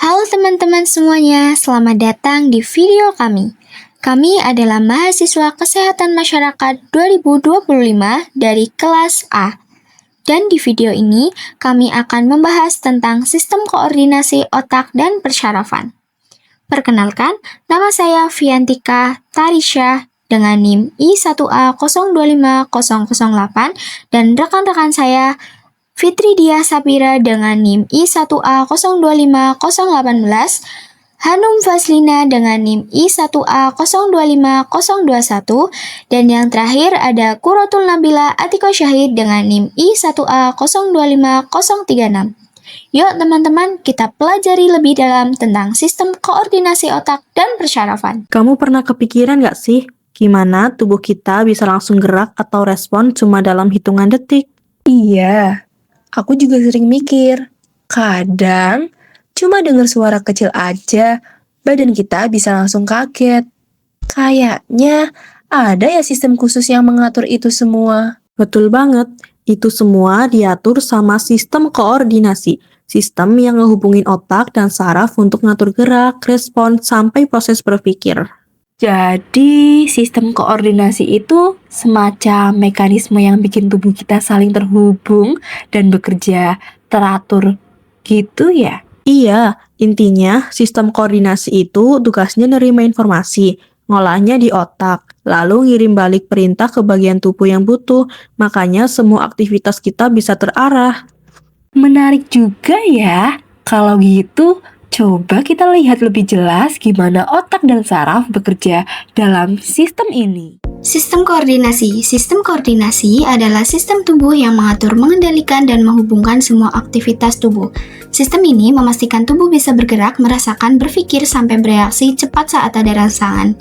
Halo teman-teman semuanya, selamat datang di video kami. Kami adalah mahasiswa Kesehatan Masyarakat 2025 dari kelas A. Dan di video ini, kami akan membahas tentang sistem koordinasi otak dan persyarafan. Perkenalkan, nama saya Viantika Tarisha dengan NIM I1A025008 dan rekan-rekan saya Fitri Dia Sapira dengan NIM I1A025018, Hanum Faslina dengan NIM I1A025021, dan yang terakhir ada Quratul Nabila Atiko Syahid dengan NIM I1A025036. Yuk teman-teman, kita pelajari lebih dalam tentang sistem koordinasi otak dan persyarafan. Kamu pernah kepikiran gak sih, gimana tubuh kita bisa langsung gerak atau respon cuma dalam hitungan detik? Iya, aku juga sering mikir. Kadang, cuma dengar suara kecil aja, badan kita bisa langsung kaget. Kayaknya ada ya sistem khusus yang mengatur itu semua. Betul banget, itu semua diatur sama sistem koordinasi. Sistem yang ngehubungin otak dan saraf untuk ngatur gerak, respon, sampai proses berpikir. Jadi, sistem koordinasi itu semacam mekanisme yang bikin tubuh kita saling terhubung dan bekerja teratur gitu ya? Iya, intinya sistem koordinasi itu tugasnya nerima informasi, ngolahnya di otak, lalu ngirim balik perintah ke bagian tubuh yang butuh, makanya semua aktivitas kita bisa terarah. Menarik juga ya. Kalau gitu, coba kita lihat lebih jelas gimana otak dan saraf bekerja dalam sistem ini. Sistem koordinasi adalah sistem tubuh yang mengatur, mengendalikan, dan menghubungkan semua aktivitas tubuh. Sistem ini memastikan tubuh bisa bergerak, merasakan, berpikir, sampai bereaksi cepat saat ada rangsangan.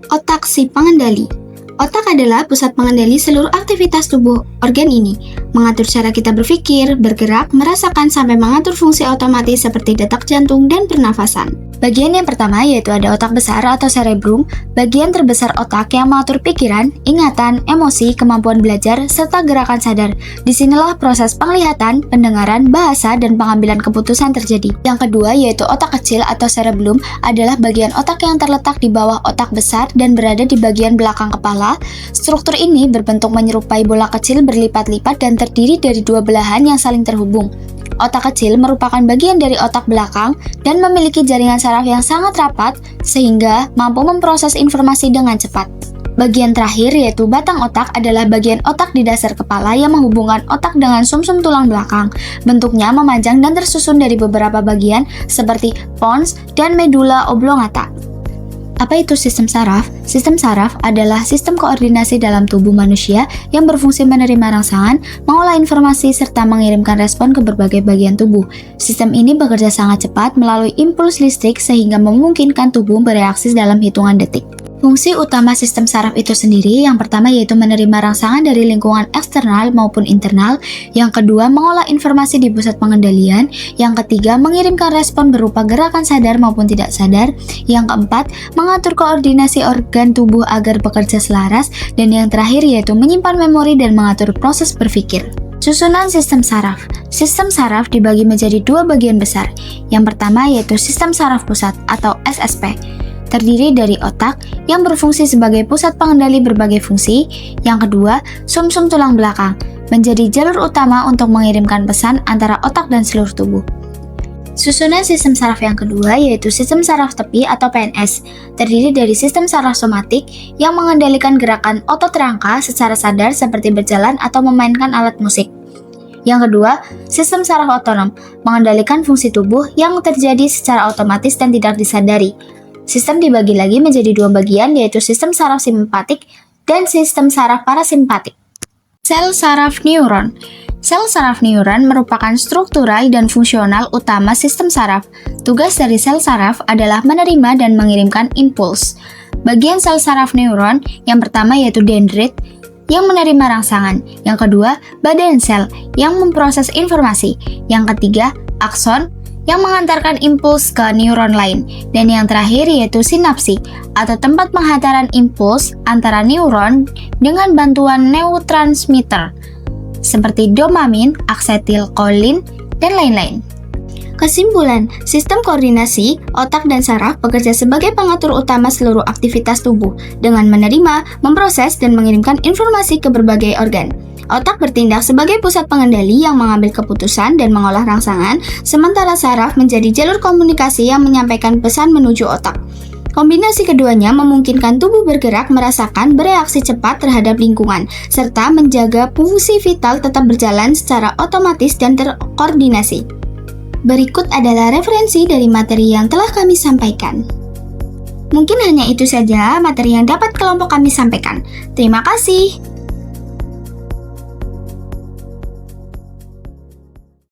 Otak si pengendali. Otak adalah pusat pengendali seluruh aktivitas tubuh. Organ ini mengatur cara kita berpikir, bergerak, merasakan, sampai mengatur fungsi otomatis seperti detak jantung dan pernafasan. Bagian yang pertama yaitu ada otak besar atau cerebrum, bagian terbesar otak yang mengatur pikiran, ingatan, emosi, kemampuan belajar, serta gerakan sadar. Disinilah proses penglihatan, pendengaran, bahasa, dan pengambilan keputusan terjadi. Yang kedua yaitu otak kecil atau cerebellum adalah bagian otak yang terletak di bawah otak besar dan berada di bagian belakang kepala. Struktur ini berbentuk menyerupai bola kecil berlipat-lipat dan terdiri dari dua belahan yang saling terhubung. Otak kecil merupakan bagian dari otak belakang dan memiliki jaringan saraf yang sangat rapat sehingga mampu memproses informasi dengan cepat. Bagian terakhir yaitu batang otak adalah bagian otak di dasar kepala yang menghubungkan otak dengan sumsum tulang belakang. Bentuknya memanjang dan tersusun dari beberapa bagian seperti pons dan medula oblongata. Apa itu sistem saraf? Sistem saraf adalah sistem koordinasi dalam tubuh manusia yang berfungsi menerima rangsangan, mengolah informasi, serta mengirimkan respon ke berbagai bagian tubuh. Sistem ini bekerja sangat cepat melalui impuls listrik sehingga memungkinkan tubuh bereaksi dalam hitungan detik. Fungsi utama sistem saraf itu sendiri yang pertama yaitu menerima rangsangan dari lingkungan eksternal maupun internal, yang kedua mengolah informasi di pusat pengendalian, yang ketiga mengirimkan respon berupa gerakan sadar maupun tidak sadar, yang keempat mengatur koordinasi organ tubuh agar bekerja selaras, dan yang terakhir yaitu menyimpan memori dan mengatur proses berpikir. Susunan sistem saraf. Sistem saraf dibagi menjadi dua bagian besar. Yang pertama yaitu sistem saraf pusat atau SSP. Terdiri dari otak yang berfungsi sebagai pusat pengendali berbagai fungsi. Yang kedua, sumsum tulang belakang, menjadi jalur utama untuk mengirimkan pesan antara otak dan seluruh tubuh. Susunan sistem saraf yang kedua yaitu sistem saraf tepi atau PNS, terdiri dari sistem saraf somatik yang mengendalikan gerakan otot rangka secara sadar seperti berjalan atau memainkan alat musik. Yang kedua, sistem saraf otonom, mengendalikan fungsi tubuh yang terjadi secara otomatis dan tidak disadari. Sistem dibagi lagi menjadi dua bagian yaitu sistem saraf simpatik dan sistem saraf parasimpatik. Sel saraf neuron. Sel saraf neuron merupakan struktural dan fungsional utama sistem saraf. Tugas dari sel saraf adalah menerima dan mengirimkan impuls. Bagian sel saraf neuron yang pertama yaitu dendrit yang menerima rangsangan. Yang kedua, badan sel yang memproses informasi. Yang ketiga, akson yang mengantarkan impuls ke neuron lain, dan yang terakhir yaitu sinapsi atau tempat penghantaran impuls antara neuron dengan bantuan neurotransmitter seperti dopamin, asetilkolin, dan lain-lain. Kesimpulan, sistem koordinasi, otak dan saraf bekerja sebagai pengatur utama seluruh aktivitas tubuh dengan menerima, memproses, dan mengirimkan informasi ke berbagai organ. Otak bertindak sebagai pusat pengendali yang mengambil keputusan dan mengolah rangsangan, sementara saraf menjadi jalur komunikasi yang menyampaikan pesan menuju otak. Kombinasi keduanya memungkinkan tubuh bergerak, merasakan, bereaksi cepat terhadap lingkungan, serta menjaga fungsi vital tetap berjalan secara otomatis dan terkoordinasi. Berikut adalah referensi dari materi yang telah kami sampaikan. Mungkin hanya itu saja materi yang dapat kelompok kami sampaikan. Terima kasih.